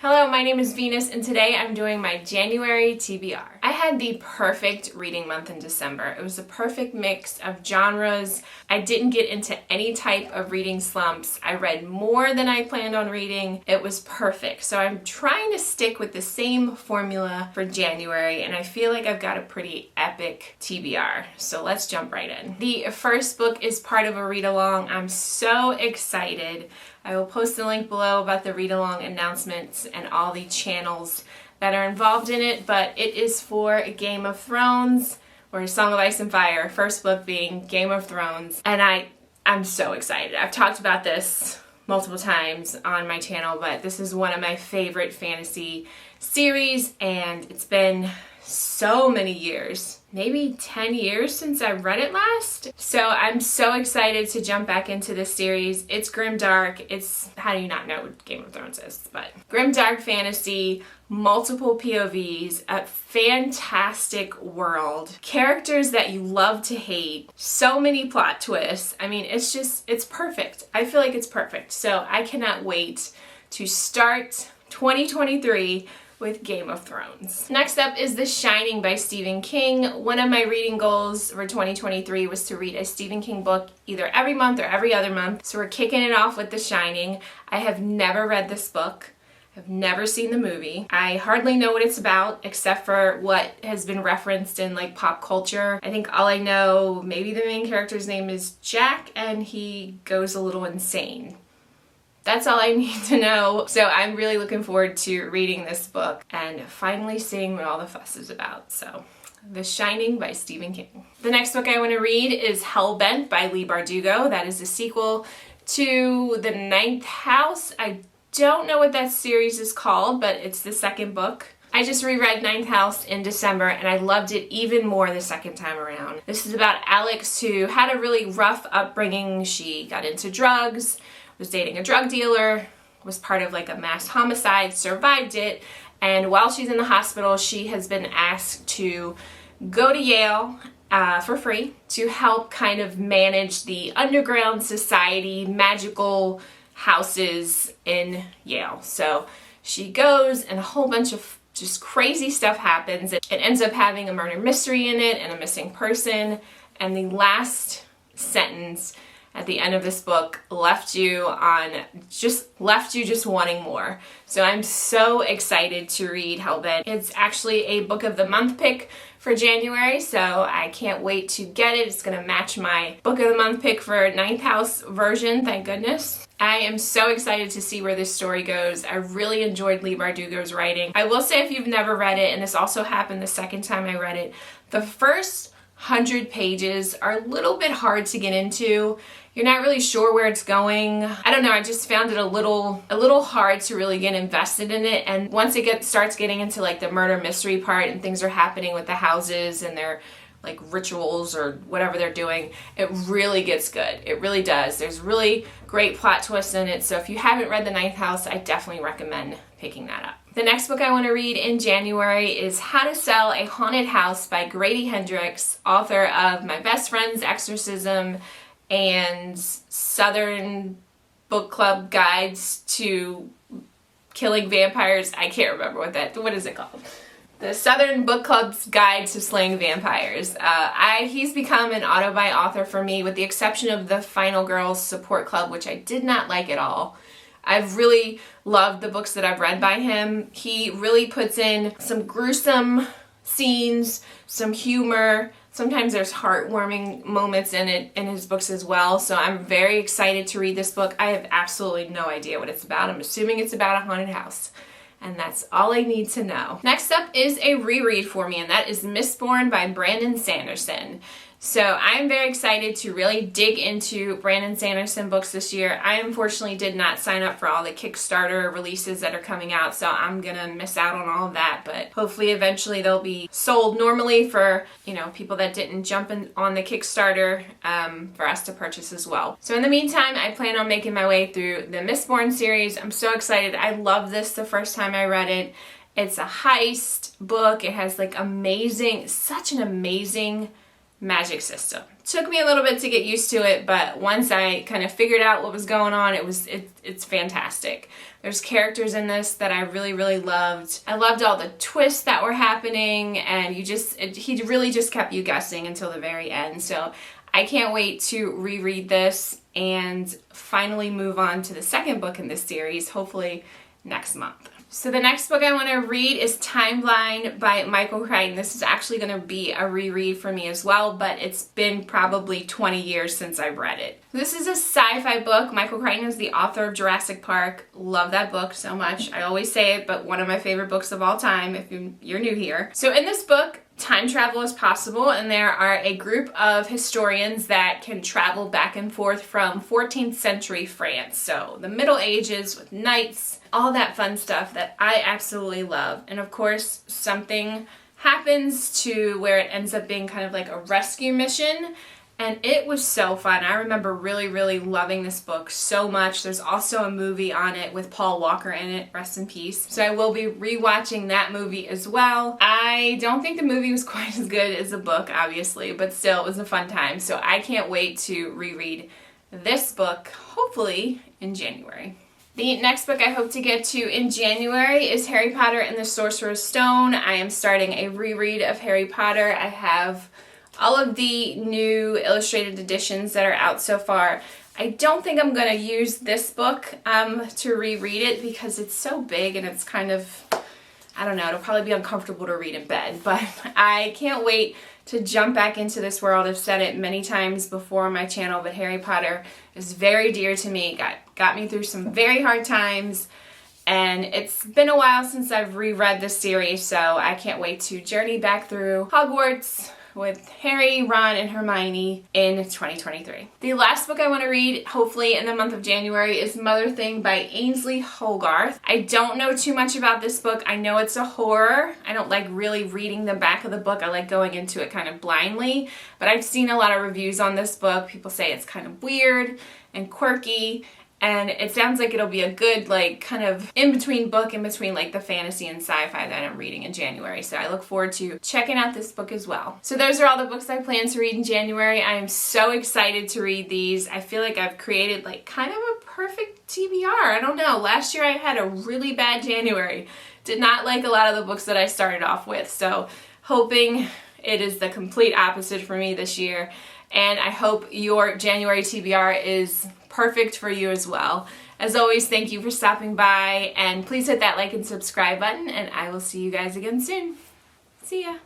Hello, my name is Venus and today I'm doing my January TBR. I had the perfect reading month in December. It was a perfect mix of genres. I didn't get into any type of reading slumps. I read more than I planned on reading. It was perfect. So I'm trying to stick with the same formula for January and I feel like I've got a pretty epic TBR. So let's jump right in. The first book is part of a read-along. I'm so excited. I will post the link below about the read-along announcements and all the channels that are involved in it, but it is for Game of Thrones, or Song of Ice and Fire, first book being Game of Thrones, and I'm so excited. I've talked about this multiple times on my channel, but this is one of my favorite fantasy series, and it's been so many years, maybe 10 years since I read it last. So I'm so excited to jump back into this series. It's grimdark. It's, how do you not know what Game of Thrones is? But grimdark fantasy, multiple POVs, a fantastic world, characters that you love to hate, so many plot twists. I mean, it's perfect. I feel like it's perfect. So I cannot wait to start 2023 with Game of Thrones. Next up is The Shining by Stephen King. One of my reading goals for 2023 was to read a Stephen King book either every month or every other month. So we're kicking it off with The Shining. I have never read this book. I've never seen the movie. I hardly know what it's about except for what has been referenced in like pop culture. I think all I know, maybe the main character's name is Jack and he goes a little insane. That's all I need to know. So I'm really looking forward to reading this book and finally seeing what all the fuss is about. So The Shining by Stephen King. The next book I want to read is Hellbent by Leigh Bardugo. That is the sequel to The Ninth House. I don't know what that series is called, but it's the second book. I just reread Ninth House in December and I loved it even more the second time around. This is about Alex who had a really rough upbringing. She got into drugs, was dating a drug dealer, was part of like a mass homicide, survived it, and while she's in the hospital, she has been asked to go to Yale for free to help kind of manage the underground society, magical houses in Yale. So she goes and a whole bunch of just crazy stuff happens. It ends up having a murder mystery in it and a missing person, and the last sentence at the end of this book left you just wanting more. So I'm so excited to read Hellbent. It's actually a book of the month pick for January, so I can't wait to get it. It's gonna match my book of the month pick for Ninth House version, thank goodness. I am so excited to see where this story goes. I really enjoyed Leigh Bardugo's writing. I will say if you've never read it, and this also happened the second time I read it, the first 100 pages are a little bit hard to get into. You're not really sure where it's going. I don't know, I just found it a little hard to really get invested in it, and once it starts getting into like the murder mystery part and things are happening with the houses and their like rituals or whatever they're doing, it really gets good. It really does. There's really great plot twists in it, so if you haven't read The Ninth House, I definitely recommend picking that up. The next book I want to read in January is How to Sell a Haunted House by Grady Hendrix, author of My Best Friend's Exorcism and Southern Book Club Guides to Killing Vampires. I can't remember what is it called? The Southern Book Club's Guide to Slaying Vampires. He's become an auto-buy author for me with the exception of the Final Girls Support Club, which I did not like at all. I've really loved the books that I've read by him. He really puts in some gruesome scenes, some humor. Sometimes there's heartwarming moments in his books as well. So I'm very excited to read this book. I have absolutely no idea what it's about. I'm assuming it's about a haunted house. And that's all I need to know. Next up is a reread for me, and that is Mistborn by Brandon Sanderson. So I'm very excited to really dig into Brandon Sanderson books this year. I unfortunately did not sign up for all the Kickstarter releases that are coming out, so I'm gonna miss out on all of that, but hopefully eventually they'll be sold normally for, people that didn't jump in on the Kickstarter for us to purchase as well. So in the meantime, I plan on making my way through the Mistborn series. I'm so excited. I loved this the first time I read it. It's a heist book. It has like such an amazing magic system. Took me a little bit to get used to it, but once I kind of figured out what was going on, it's fantastic. There's characters in this that I really, really loved. I loved all the twists that were happening, and he really just kept you guessing until the very end. So I can't wait to reread this and finally move on to the second book in this series, hopefully next month. So the next book I want to read is Timeline by Michael Crichton. This is actually going to be a reread for me as well, but it's been probably 20 years since I've read it. This is a sci-fi book. Michael Crichton is the author of Jurassic Park. Love that book so much. I always say it, but one of my favorite books of all time if you're new here. So in this book, time travel is possible, and there are a group of historians that can travel back and forth from 14th century France. So the Middle Ages with knights, all that fun stuff that I absolutely love. And of course, something happens to where it ends up being kind of like a rescue mission. And it was so fun. I remember really, really loving this book so much. There's also a movie on it with Paul Walker in it, rest in peace. So I will be rewatching that movie as well. I don't think the movie was quite as good as the book, obviously, but still, it was a fun time. So I can't wait to reread this book, hopefully in January. The next book I hope to get to in January is Harry Potter and the Sorcerer's Stone. I am starting a reread of Harry Potter. I have all of the new illustrated editions that are out so far. I don't think I'm going to use this book to reread it because it's so big and it's kind of, I don't know, it'll probably be uncomfortable to read in bed, but I can't wait to jump back into this world. I've said it many times before on my channel, but Harry Potter is very dear to me. Got me through some very hard times, and it's been a while since I've reread this series, so I can't wait to journey back through Hogwarts with Harry, Ron, and Hermione in 2023. The last book I want to read, hopefully in the month of January, is Mother Thing by Ainslie Hogarth. I don't know too much about this book. I know it's a horror. I don't like really reading the back of the book. I like going into it kind of blindly, but I've seen a lot of reviews on this book. People say it's kind of weird and quirky, and it sounds like it'll be a good, like, kind of in-between book, in between, like, the fantasy and sci-fi that I'm reading in January. So I look forward to checking out this book as well. So those are all the books I plan to read in January. I am so excited to read these. I feel like I've created, like, kind of a perfect TBR. I don't know. Last year I had a really bad January. Did not like a lot of the books that I started off with. So hoping it is the complete opposite for me this year. And I hope your January TBR is perfect for you as well. As always, thank you for stopping by, and please hit that like and subscribe button, and I will see you guys again soon. See ya!